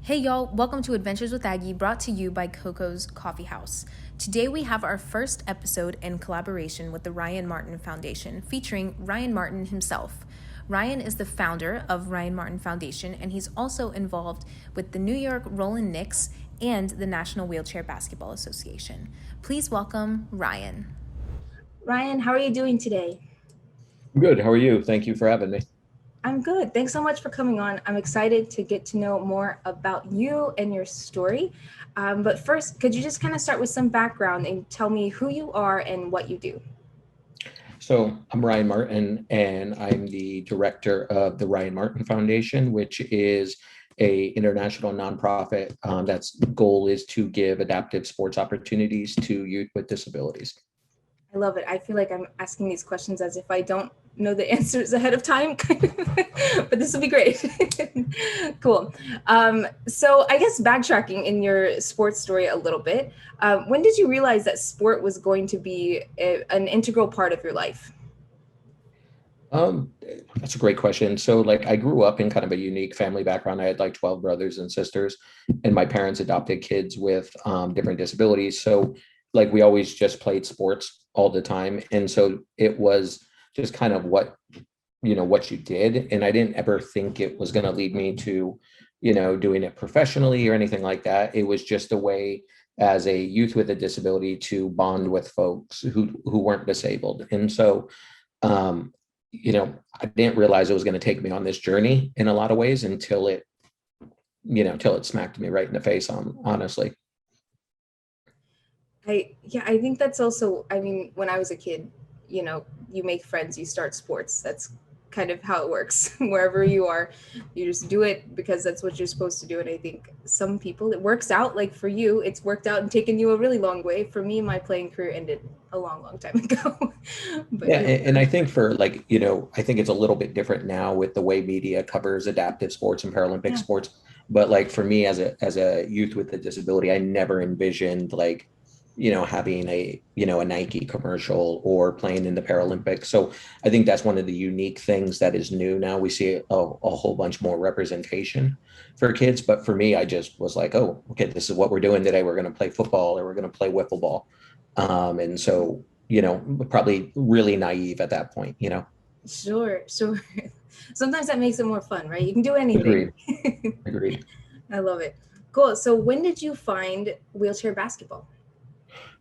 Hey y'all, welcome to Adventures with Aggie, brought to you by Coco's Coffee House. Today we have our first episode in collaboration with the Ryan Martin Foundation, featuring Ryan Martin himself. Ryan is the founder of Ryan Martin Foundation, and he's also involved with the New York Rollin Knicks and the National Wheelchair Basketball Association. Please welcome Ryan. Ryan, how are you doing today? Good. How are you? Thank you for having me. I'm good. Thanks so much for coming on. I'm excited to get to know more about you and your story. But first, could you just kind of start with some background and tell me who you are and what you do? So I'm Ryan Martin, and I'm the director of the Ryan Martin Foundation, which is a international nonprofit that's goal is to give adaptive sports opportunities to youth with disabilities. I love it. I feel like I'm asking these questions as if I don't know the answers ahead of time, but this will be great. Cool. So I guess backtracking in your sports story a little bit, when did you realize that sport was going to be an integral part of your life? Um, that's a great question. So like I grew up in kind of a unique family background. I had like 12 brothers and sisters, and my parents adopted kids with different disabilities. So like we always just played sports all the time. And so it was just kind of what you did. And I didn't ever think it was going to lead me to, doing it professionally or anything like that. It was just a way as a youth with a disability to bond with folks who weren't disabled. And so um, I didn't realize it was going to take me on this journey in a lot of ways until it smacked me right in the face honestly. I think that's also, I mean, when I was a kid, you make friends, you start sports. That's kind of how it works. Wherever you are, you just do it because that's what you're supposed to do. And I think some people it works out. Like for you, it's worked out and taken you a really long way. For me, my playing career ended a long, long time ago. But Yeah, and I think for like, I think it's a little bit different now with the way media covers adaptive sports and Paralympic yeah, sports. But like for me as a youth with a disability, I never envisioned like, having a Nike commercial or playing in the Paralympics. So I think that's one of the unique things that is new now. We see a whole bunch more representation for kids. But for me, I just was like, oh, okay, this is what we're doing today. We're going to play football or we're going to play wiffle ball. And so probably really naive at that point. sure, sure. Sometimes that makes it more fun, right? You can do anything. Agreed. Agreed. I love it. Cool. So when did you find wheelchair basketball?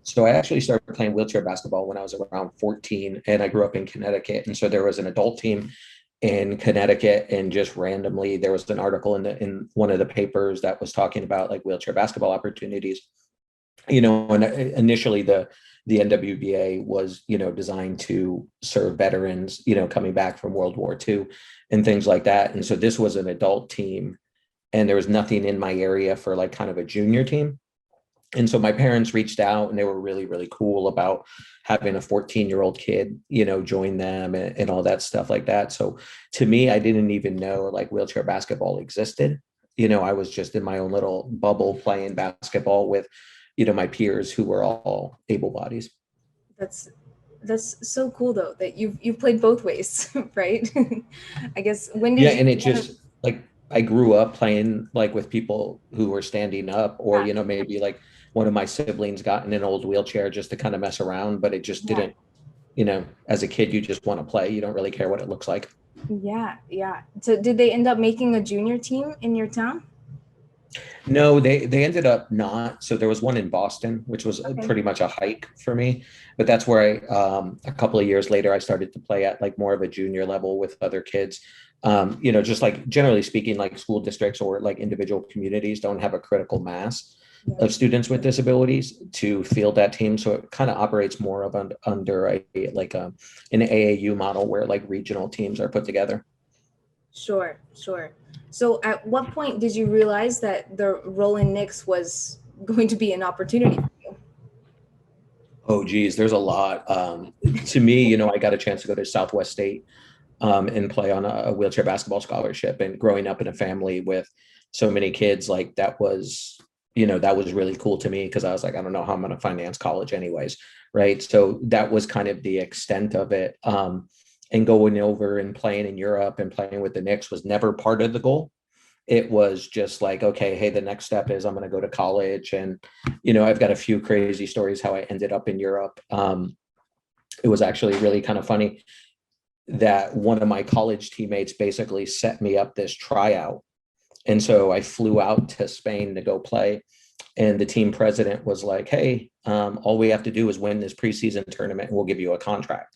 So I actually started playing wheelchair basketball when I was around 14, and I grew up in Connecticut. And so there was an adult team in Connecticut, and just randomly there was an article in one of the papers that was talking about like wheelchair basketball opportunities. And initially the NWBA was, designed to serve veterans, coming back from World War II and things like that. And so this was an adult team, and there was nothing in my area for like kind of a junior team. And so my parents reached out, and they were really, really cool about having a 14-year-old kid, join them and all that stuff like that. So to me, I didn't even know like wheelchair basketball existed. I was just in my own little bubble playing basketball with, my peers who were all able bodies. That's that's so cool though that you've played both ways, right? I guess when Yeah. did you And it kind of just like I grew up playing like with people who were standing up, or, yeah, maybe like one of my siblings got in an old wheelchair just to kind of mess around, but it just yeah, didn't, as a kid, you just want to play. You don't really care what it looks like. yeah. So did they end up making a junior team in your town? No, they ended up not. So there was one in Boston, which was Okay. pretty much a hike for me. But that's where a couple of years later, I started to play at like more of a junior level with other kids. Just like generally speaking, like school districts or like individual communities don't have a critical mass Yeah. of students with disabilities to field that team. So it kind of operates more of under an AAU model where like regional teams are put together. Sure, sure. So at what point did you realize that the Rollin Knicks was going to be an opportunity for you? Oh, geez, there's a lot. To me, I got a chance to go to Southwest State and play on a wheelchair basketball scholarship. And growing up in a family with so many kids, like that was really cool to me because I was like, I don't know how I'm going to finance college anyways. Right. So that was kind of the extent of it. And going over and playing in Europe and playing with the Knicks was never part of the goal. it was just like, okay, hey, the next step is I'm going to go to college. And, I've got a few crazy stories how I ended up in Europe. It was actually really kind of funny that one of my college teammates basically set me up this tryout. And so I flew out to Spain to go play. And the team president was like, hey, all we have to do is win this preseason tournament and we'll give you a contract.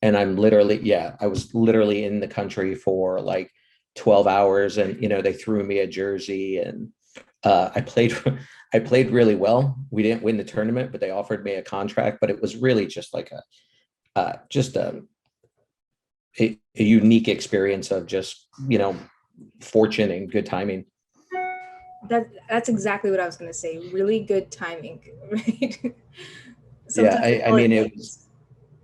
And I was literally in the country for like 12 hours, and they threw me a jersey, and I played I played really well. We didn't win the tournament, but they offered me a contract. But it was really just like a unique experience of just fortune and good timing. That's exactly what I was going to say. Really good timing, right? Yeah, Sometimes I mean, it was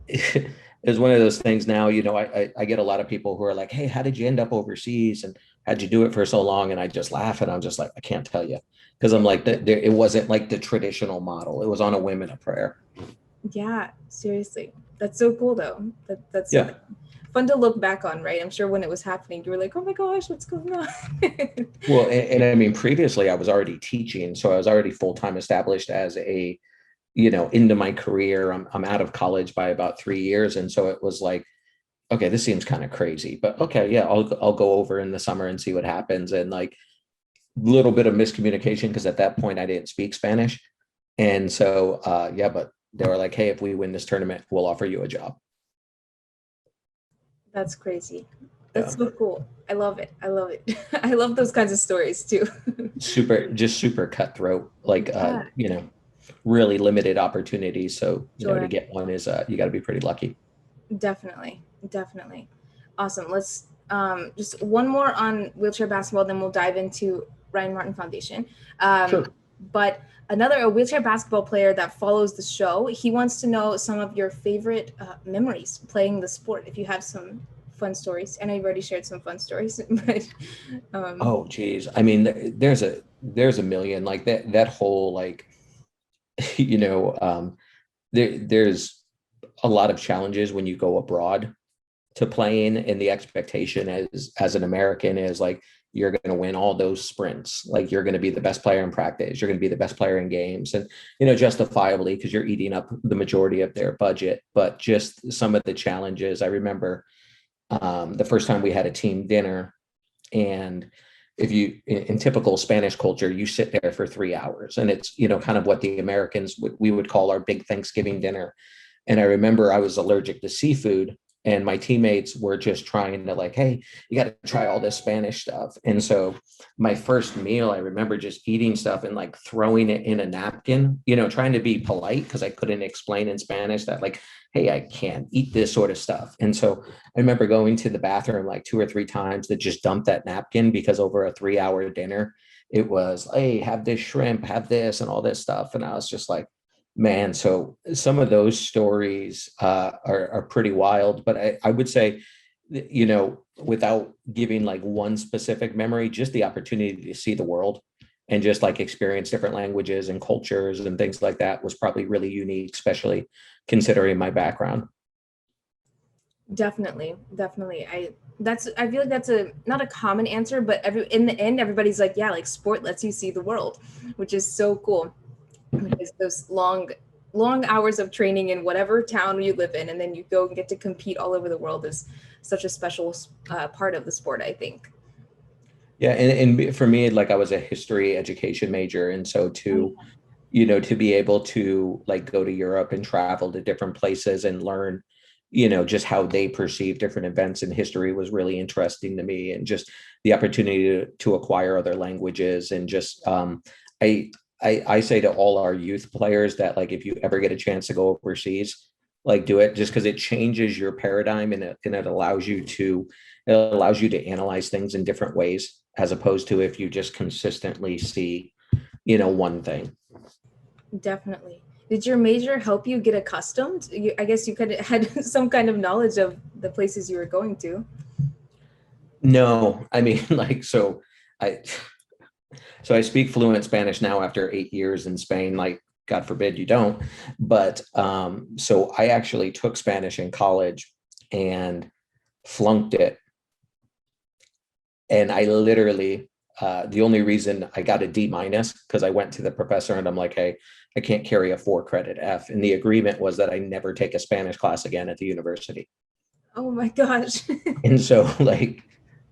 it was one of those things. Now, I get a lot of people who are like, hey, how did you end up overseas, and how'd you do it for so long? And I just laugh, and I'm just like, I can't tell you, because I'm like, it wasn't like the traditional model. It was on a whim and a prayer. Yeah, seriously. That's so cool though. That's Yeah. fun to look back on, right? I'm sure when it was happening, you were like, oh my gosh, what's going on? Well, and I mean, previously I was already teaching, so I was already full-time established as into my career. I'm out of college by about 3 years. And so it was like, okay, this seems kind of crazy, but okay, yeah, I'll go over in the summer and see what happens. And like a little bit of miscommunication, because at that point I didn't speak Spanish. And so yeah, but they were like, hey, if we win this tournament, we'll offer you a job. That's crazy. Yeah. That's so cool. I love it. I love it. I love those kinds of stories too. Super cutthroat, like Yeah, really limited opportunities. So, to sure. get one is you got to be pretty lucky. Definitely. Definitely. Awesome. Let's just one more on wheelchair basketball, then we'll dive into Ryan Martin Foundation. Sure. But a wheelchair basketball player that follows the show, he wants to know some of your favorite memories playing the sport. If you have some fun stories, I know you've already shared some fun stories, but Oh, geez. I mean, there's a million, like that whole, like, you know, there's a lot of challenges when you go abroad to playing, and the expectation as an American is like, you're going to win all those sprints. Like, you're going to be the best player in practice. You're going to be the best player in games, and, justifiably, because you're eating up the majority of their budget. But just some of the challenges, I remember the first time we had a team dinner, and if you in typical Spanish culture, you sit there for 3 hours, and it's kind of what the Americans we would call our big Thanksgiving dinner. And I remember I was allergic to seafood, and my teammates were just trying to, like, hey, you got to try all this Spanish stuff. And so my first meal, I remember just eating stuff and like throwing it in a napkin, trying to be polite, because I couldn't explain in Spanish that, like, hey, I can't eat this sort of stuff. And so I remember going to the bathroom like 2 or 3 times to just dump that napkin, because over a 3-hour dinner, it was, hey, have this shrimp, have this, and all this stuff. And I was just like, man, so some of those stories are pretty wild. But I would say, without giving like one specific memory, just the opportunity to see the world and just like experience different languages and cultures and things like that was probably really unique, especially considering my background. definitely. I feel like that's a not a common answer, but in the end, everybody's like, yeah, like sport lets you see the world, which is so cool. Because those long hours of training in whatever town you live in, and then you go and get to compete all over the world, is such a special part of the sport, I think. Yeah, and for me, like, I was a history education major, and so to be able to like go to Europe and travel to different places and learn, just how they perceive different events in history was really interesting to me. And just the opportunity to acquire other languages, and just I, I say to all our youth players that, like, if you ever get a chance to go overseas, like, do it, just because it changes your paradigm, and it allows you to analyze things in different ways, as opposed to if you just consistently see, one thing. Definitely. Did your major help you get accustomed? I guess you could had some kind of knowledge of the places you were going to. No, I mean, like, I I speak fluent Spanish now after 8 years in Spain. Like, God forbid you don't. But so I actually took Spanish in college and flunked it. And I literally The only reason I got a D minus because I went to the professor and I'm like, hey, I can't carry a 4 credit F. And the agreement was that I never take a Spanish class again at the university. Oh my gosh. And so like,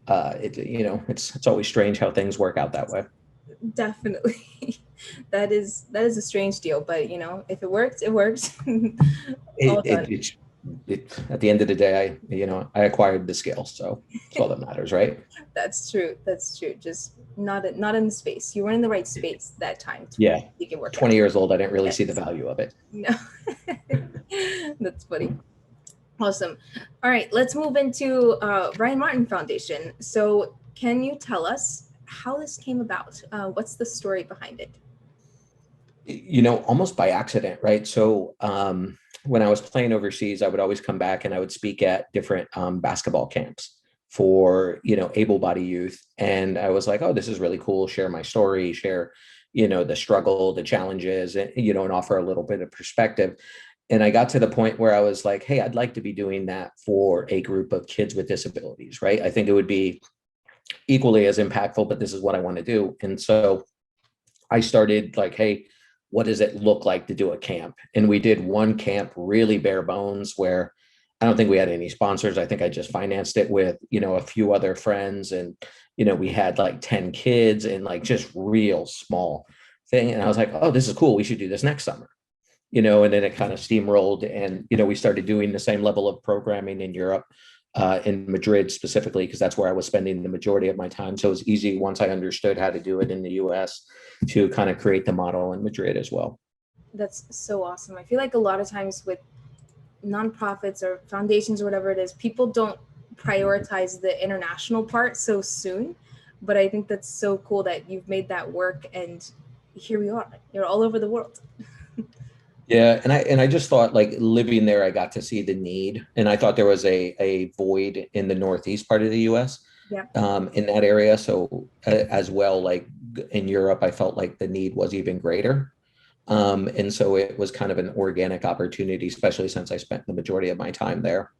it's always strange how things work out that way. Definitely. That is a strange deal, but if it works, it works. All It, done. it, it, at the end of the day, I acquired the skill. So it's all that matters, right? That's true. That's true. Just not in the space. You weren't in the right space that time to Yeah. make it work out. 20 years old, I didn't really see the Yes. value of it. No. That's funny. Awesome. All right, let's move into Ryan Martin Foundation. So, can you tell us how this came about? What's the story behind it? Almost by accident, right? So when I was playing overseas, I would always come back and I would speak at different basketball camps for, able-bodied youth. And I was like, oh, this is really cool. Share my story, share, the struggle, the challenges, and offer a little bit of perspective. And I got to the point where I was like, hey, I'd like to be doing that for a group of kids with disabilities, right? I think it would be equally as impactful, but this is what I want to do. And so I started like, hey, what does it look like to do a camp? And we did one camp really bare bones where I don't think we had any sponsors. I think I just financed it with, a few other friends. And, we had like 10 kids and like just real small thing. And I was like, oh, this is cool. We should do this next summer. And then it kind of steamrolled and, we started doing the same level of programming in Europe, in Madrid specifically, because that's where I was spending the majority of my time. So it was easy once I understood how to do it in the US to kind of create the model in Madrid as well. That's so awesome. I feel like a lot of times with nonprofits or foundations or whatever it is, people don't prioritize the international part so soon. But I think that's so cool that you've made that work, and here we are. You're all over the world. Yeah, and I just thought like living there, I got to see the need, and I thought there was a void in the northeast part of the U.S. Yeah. In that area. So as well, like in Europe, I felt like the need was even greater, and so it was kind of an organic opportunity, especially since I spent the majority of my time there.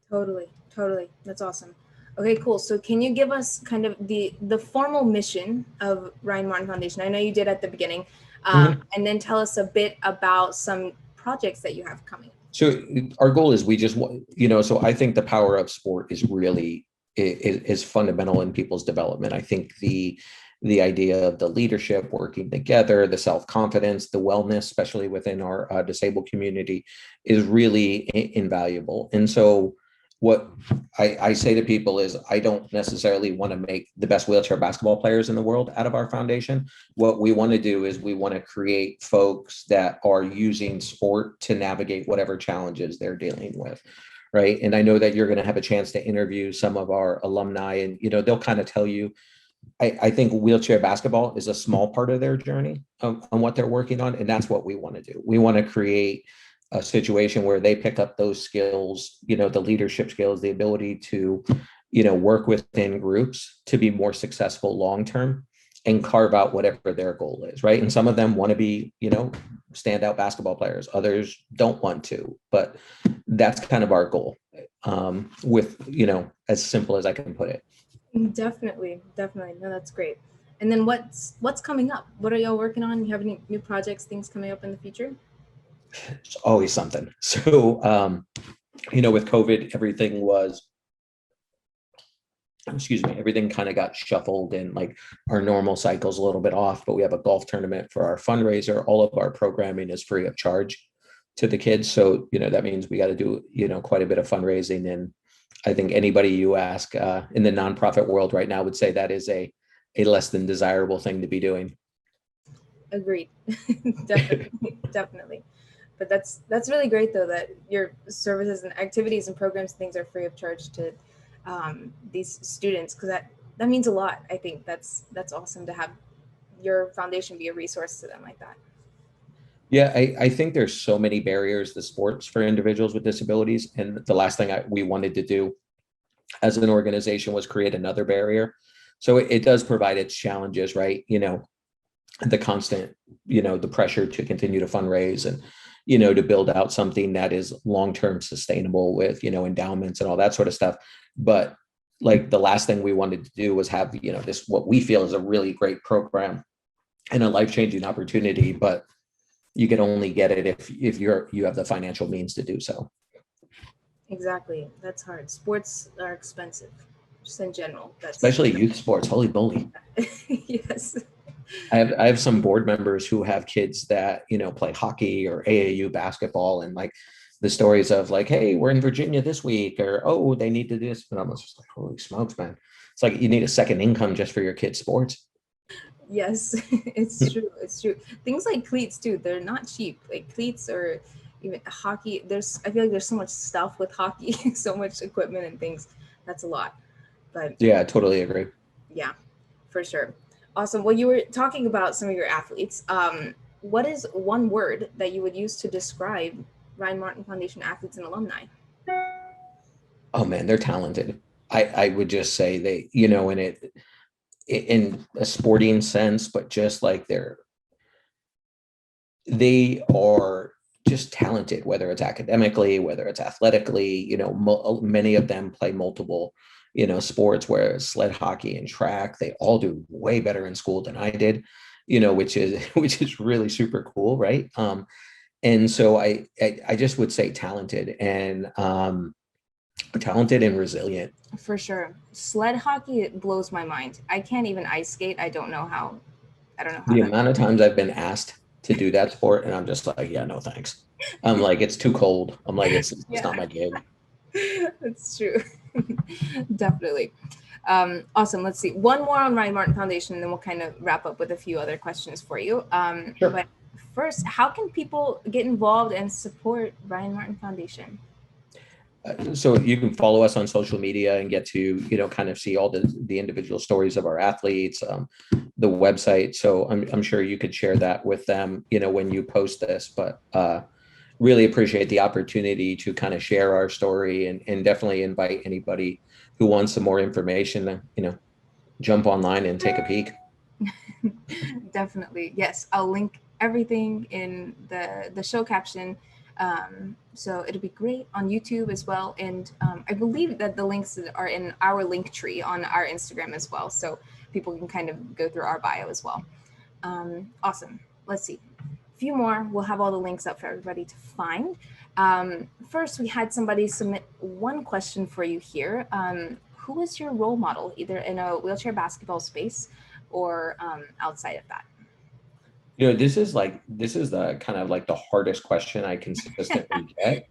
Totally, totally. That's awesome. Okay, cool. So can you give us kind of the formal mission of Ryan Martin Foundation? I know you did at the beginning, Mhm. and then tell us a bit about some projects that you have coming. So our goal is we just want, so I think the power of sport is really is fundamental in people's development. I think the idea of the leadership, working together, the self-confidence, the wellness, especially within our disabled community, is really invaluable. And so what I say to people is I don't necessarily want to make the best wheelchair basketball players in the world out of our foundation. What we want to do is we want to create folks that are using sport to navigate whatever challenges they're dealing with. Right. And I know that you're going to have a chance to interview some of our alumni, and they'll kind of tell you, I think wheelchair basketball is a small part of their journey on what they're working on. And that's what we want to do. We want to create a situation where they pick up those skills, the leadership skills, the ability to, work within groups to be more successful long term and carve out whatever their goal is. Right. And some of them want to be, standout basketball players. Others don't want to, but that's kind of our goal, with, as simple as I can put it. Definitely, definitely. No, that's great. And then what's coming up? What are y'all working on? You have any new projects, things coming up in the future? It's always something. So, with COVID, everything kind of got shuffled and like our normal cycle's a little bit off, but we have a golf tournament for our fundraiser. All of our programming is free of charge to the kids. So, that means we got to do, quite a bit of fundraising. And I think anybody you ask in the nonprofit world right now would say that is a less than desirable thing to be doing. Agreed. Definitely, definitely. But that's really great though that your services and activities and programs and things are free of charge to these students, because that means a lot. I think that's awesome to have your foundation be a resource to them like that. Yeah, I think there's so many barriers to sports for individuals with disabilities. And the last thing we wanted to do as an organization was create another barrier. So it does provide its challenges, right? The constant, the pressure to continue to fundraise and, to build out something that is long-term sustainable with, endowments and all that sort of stuff. But like the last thing we wanted to do was have, this, what we feel is a really great program and a life-changing opportunity, but you can only get it if you have the financial means to do so. Exactly. That's hard. Sports are expensive, just in general. Especially youth sports. Holy moly. Yes. I have some board members who have kids that, play hockey or AAU basketball, and like the stories of like, hey, we're in Virginia this week, or oh, they need to do this. And I'm just like, holy smokes, man. It's like you need a second income just for your kids' sports. Yes, it's true. It's true. Things like cleats too, they're not cheap. Like cleats or even hockey, I feel like there's so much stuff with hockey, so much equipment and things. That's a lot. But Yeah, I totally agree. yeah, for sure. Awesome. Well, you were talking about some of your athletes. What is one word that you would use to describe Ryan Martin Foundation athletes and alumni? Oh man, they're talented. I would just say they, in a sporting sense, but just like they are just talented, whether it's academically, whether it's athletically, many of them play multiple, sports, where sled hockey and track, they all do way better in school than I did, which is which is really super cool, right? And so I just would say talented and talented and resilient. For sure. Sled hockey, it blows my mind. I can't even ice skate. I don't know how. I don't know how The that. amount of times I've been asked to do that sport, and I'm just like, yeah, no thanks. I'm like, it's too cold. I'm like, it's not Yeah, my gig. that's true. Definitely. Awesome. Let's see. One more on Ryan Martin Foundation, and then we'll kind of wrap up with a few other questions for you. Sure. But first, how can people get involved and support Ryan Martin Foundation? So you can follow us on social media and get to, kind of see all the individual stories of our athletes, the website. So I'm sure you could share that with them, when you post this, but really appreciate the opportunity to kind of share our story, and definitely invite anybody who wants some more information to, jump online and take a peek. Definitely. Yes, I'll link everything in the show caption. So it'll be great on YouTube as well. And I believe that the links are in our link tree on our Instagram as well. So people can kind of go through our bio as well. Awesome. Let's see. A few more. We'll have all the links up for everybody to find. First, we had somebody submit one question for you here. Who is your role model, either in a wheelchair basketball space or outside of that? This is the kind of like the hardest question I consistently get,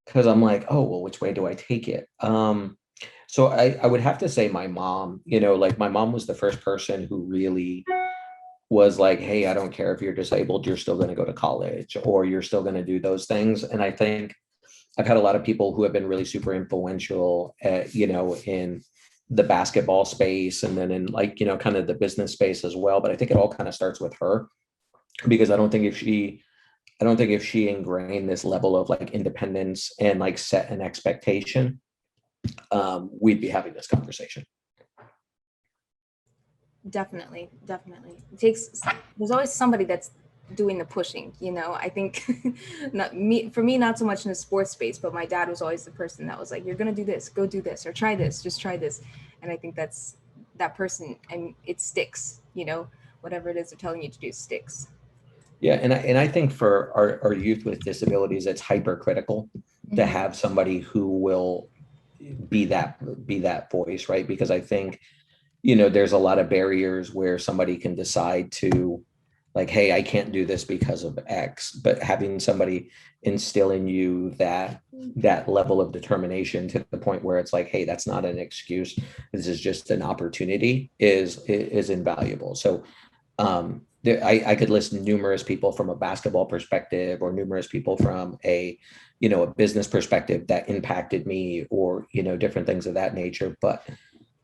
because I'm like, oh, well, which way do I take it? So I would have to say my mom, like my mom was the first person who really was like, hey, I don't care if you're disabled, you're still going to go to college, or you're still going to do those things. And I think I've had a lot of people who have been really super influential in the basketball space, and then in like, kind of the business space as well. But I think it all kind of starts with her, because I don't think if she ingrained this level of like independence and like set an expectation, we'd be having this conversation. Definitely, definitely. There's always somebody that's doing the pushing, I think for me, not so much in the sports space, but my dad was always the person that was like, you're going to do this, go do this, or try this, just try this. And I think that's that person, and it sticks, whatever it is they're telling you to do sticks. Yeah, and I think for our youth with disabilities, it's hypercritical to have somebody who will be that voice, right? Because I think, there's a lot of barriers where somebody can decide to like, hey, I can't do this because of X, but having somebody instill in you that level of determination to the point where it's like, hey, that's not an excuse, this is just an opportunity, is invaluable. So I could list numerous people from a basketball perspective, or numerous people from a business perspective that impacted me, or different things of that nature. But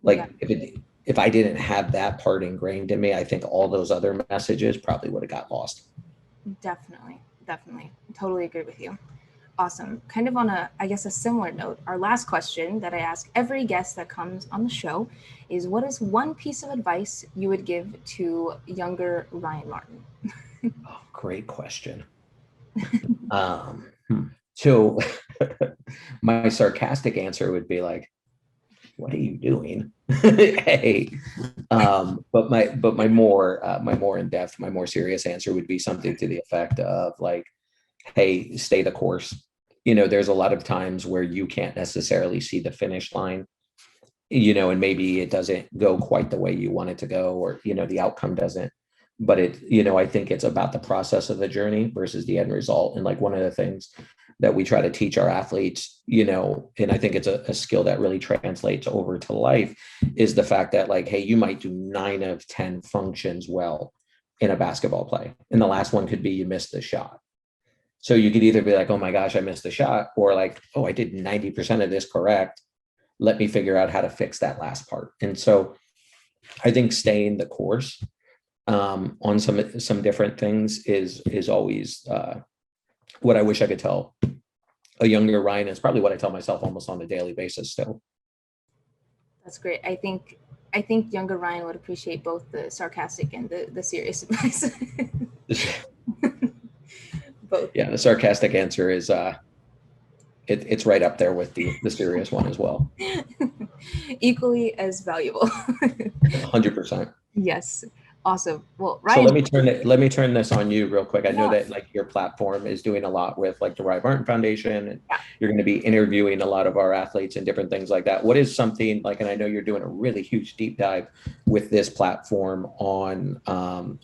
like, Yeah. if I didn't have that part ingrained in me, I think all those other messages probably would have got lost. Definitely, definitely, totally agree with you. Awesome. Kind of on I guess a similar note, our last question that I ask every guest that comes on the show is, what is one piece of advice you would give to younger Ryan Martin? Oh, great question. So my sarcastic answer would be like, what are you doing? Hey, my more in depth, my more serious answer would be something to the effect of like, hey, stay the course. There's a lot of times where you can't necessarily see the finish line, and maybe it doesn't go quite the way you want it to go, or, the outcome doesn't. But I think it's about the process of the journey versus the end result. And like one of the things that we try to teach our athletes, and I think it's a skill that really translates over to life, is the fact that like, hey, you might do 9 of 10 functions well in a basketball play. And the last one could be you missed the shot. So you could either be like, oh my gosh, I missed the shot, or like, oh, I did 90% of this correct. Let me figure out how to fix that last part. And so I think staying the course on some different things is always what I wish I could tell a younger Ryan. Is probably what I tell myself almost on a daily basis still. That's great. I think younger Ryan would appreciate both the sarcastic and the serious advice. Both. Yeah, the sarcastic answer is it's right up there with the serious one as well. Equally as valuable. 100%. Yes. Awesome. Well, Ryan. So let me turn this on you real quick. I know that like your platform is doing a lot with like the Ryan Martin Foundation, and you're going to be interviewing a lot of our athletes and different things like that. What is something like, and I know you're doing a really huge deep dive with this platform on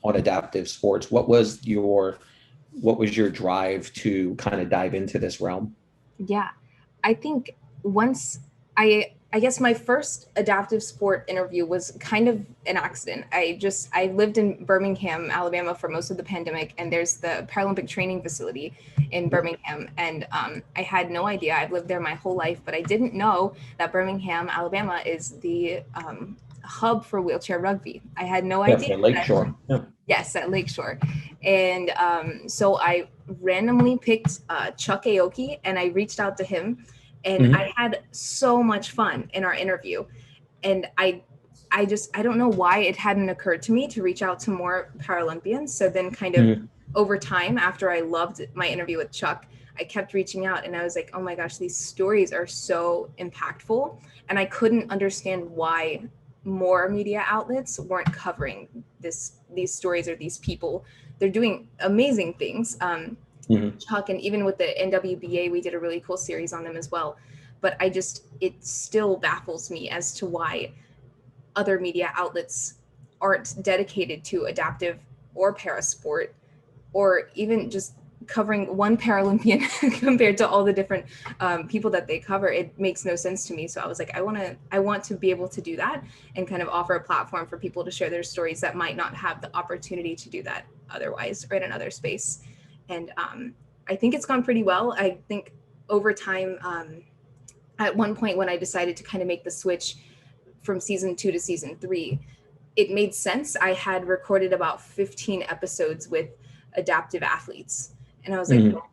adaptive sports. What was your drive to kind of dive into this realm? Yeah, I think once I guess my first adaptive sport interview was kind of an accident. I lived in Birmingham, Alabama for most of the pandemic, and there's the Paralympic training facility in Birmingham. And I had no idea. I've lived there my whole life, but I didn't know that Birmingham, Alabama is the hub for wheelchair rugby. I had no idea. Lakeshore. Yes, at Lakeshore. And so I randomly picked Chuck Aoki, and I reached out to him. And I had so much fun in our interview. And I don't know why it hadn't occurred to me to reach out to more Paralympians. So then kind of over time, after I loved my interview with Chuck, I kept reaching out, and I was like, oh my gosh, these stories are so impactful. And I couldn't understand why more media outlets weren't covering these stories or these people. They're doing amazing things. Chuck, and even with the NWBA, we did a really cool series on them as well. But it still baffles me as to why other media outlets aren't dedicated to adaptive or parasport, or even just covering one Paralympian compared to all the different people that they cover. It makes no sense to me. So I was like, I want to be able to do that and kind of offer a platform for people to share their stories that might not have the opportunity to do that otherwise or in another space. And I think it's gone pretty well. I think over time, at one point when I decided to kind of make the switch from season 2 to season 3, it made sense. I had recorded about 15 episodes with adaptive athletes. And I was like, well,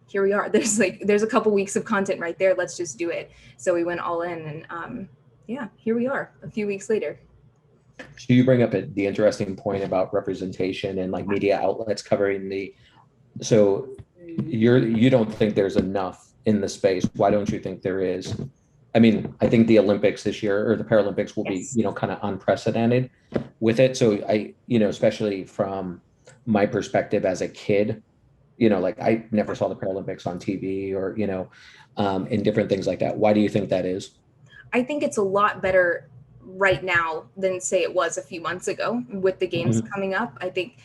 here we are. There's a couple weeks of content right there. Let's just do it. So we went all in, and here we are a few weeks later. So you bring up the interesting point about representation and like media outlets covering so you don't think there's enough in the space. Why don't you think there is? I mean, I think the Olympics this year, or the Paralympics, will be, kind of unprecedented with it. So especially from my perspective as a kid, like I never saw the Paralympics on TV or, and different things like that. Why do you think that is? I think it's a lot better right now than say it was a few months ago with the games coming up. I think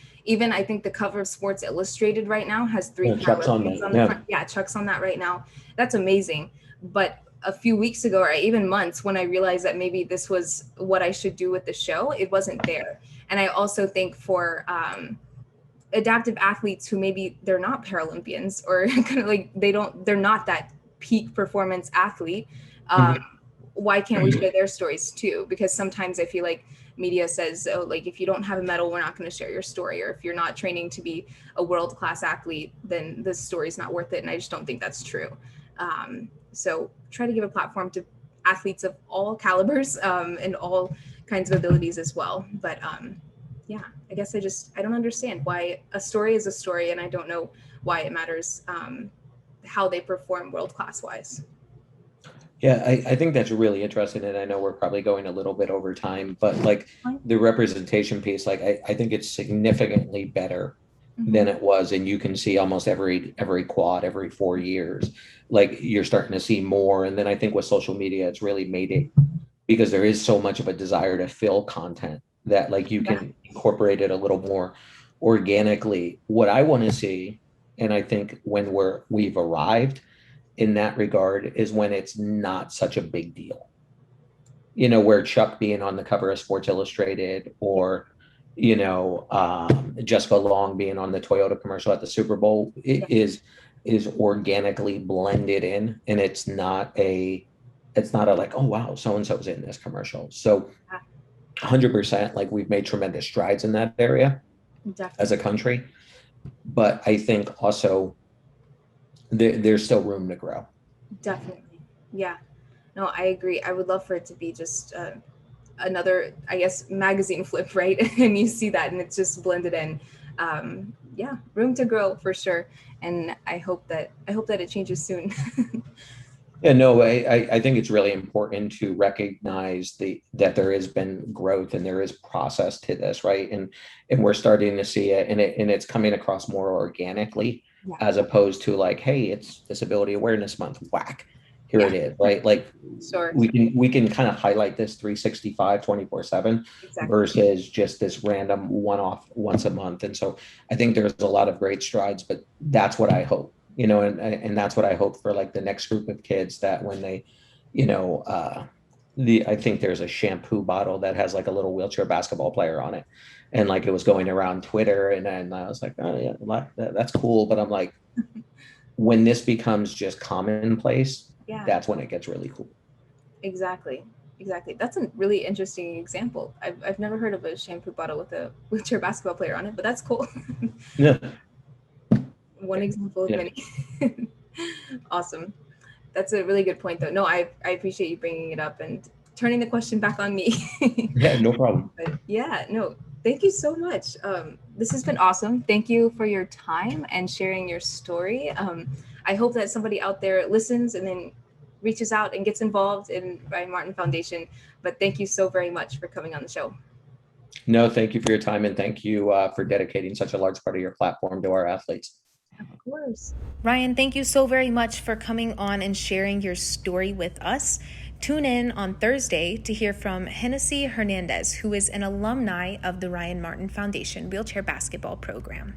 the cover of Sports Illustrated right now has 3 Chuck's on the front. Yeah, Chuck's on that right now. That's amazing. But a few weeks ago, or even months, when I realized that maybe this was what I should do with the show, it wasn't there. And I also think for adaptive athletes who maybe they're not Paralympians, or kind of like they're not that peak performance athlete, why can't we share their stories too? Because sometimes I feel like media says, oh, like if you don't have a medal, we're not going to share your story. Or if you're not training to be a world-class athlete, then this story's not worth it. And I just don't think that's true. So try to give a platform to athletes of all calibers and all kinds of abilities as well. But I guess I don't understand why a story is a story, and I don't know why it matters how they perform world-class wise. Yeah, I think that's really interesting. And I know we're probably going a little bit over time, but like Fine. the representation piece, like I think it's significantly better than Mhm. it was. And you can see almost every quad every 4 years. Like you're starting to see more. And then I think with social media, it's really made it because there is so much of a desire to fill content that like you Yeah. can incorporate it a little more organically. What I want to see, and I think when we've arrived in that regard is when it's not such a big deal. Where Chuck being on the cover of Sports Illustrated Yeah. or, Jessica Long being on the Toyota commercial at the Super Bowl Yeah. is organically blended in, and it's not a like, oh wow, so and so's in this commercial. So 100% like we've made tremendous strides in that area as a Definitely. country, but I think also there's still room to grow. Definitely. Yeah. No, I agree. I would love for it to be just another, I guess, magazine flip, right? And you see that, and it's just blended in. Yeah, room to grow for sure. And I hope that it changes soon. Yeah, no, I think it's really important to recognize that there has been growth and there is process to this, right? And we're starting to see it, and it's coming across more organically Yeah. as opposed to like, hey, it's Disability Awareness Month, whack, here Yeah. it is, right? Like Sure. we can kind of highlight this 365, 24/7 Exactly. versus just this random one-off once a month. And so I think there's a lot of great strides, but that's what I hope, and that's what I hope for like the next group of kids that when they, you know, I think there's a shampoo bottle that has like a little wheelchair basketball player on it. And like it was going around Twitter, and then I was like, oh yeah, that's cool. But I'm like, when this becomes just commonplace, Yeah. that's when it gets really cool. Exactly. Exactly. That's a really interesting example. I've never heard of a shampoo bottle with a wheelchair basketball player on it, but that's cool. Yeah. One example of Yeah. many. Awesome. That's a really good point, though. No, I appreciate you bringing it up and turning the question back on me. Yeah, no problem. But yeah, no, thank you so much. This has been awesome. Thank you for your time and sharing your story. I hope that somebody out there listens and then reaches out and gets involved in Ryan Martin Foundation. But thank you so very much for coming on the show. No, thank you for your time, and thank you for dedicating such a large part of your platform to our athletes. Of course. Ryan, thank you so very much for coming on and sharing your story with us. Tune in on Thursday to hear from Hennessy Hernandez, who is an alumni of the Ryan Martin Foundation Wheelchair Basketball Program.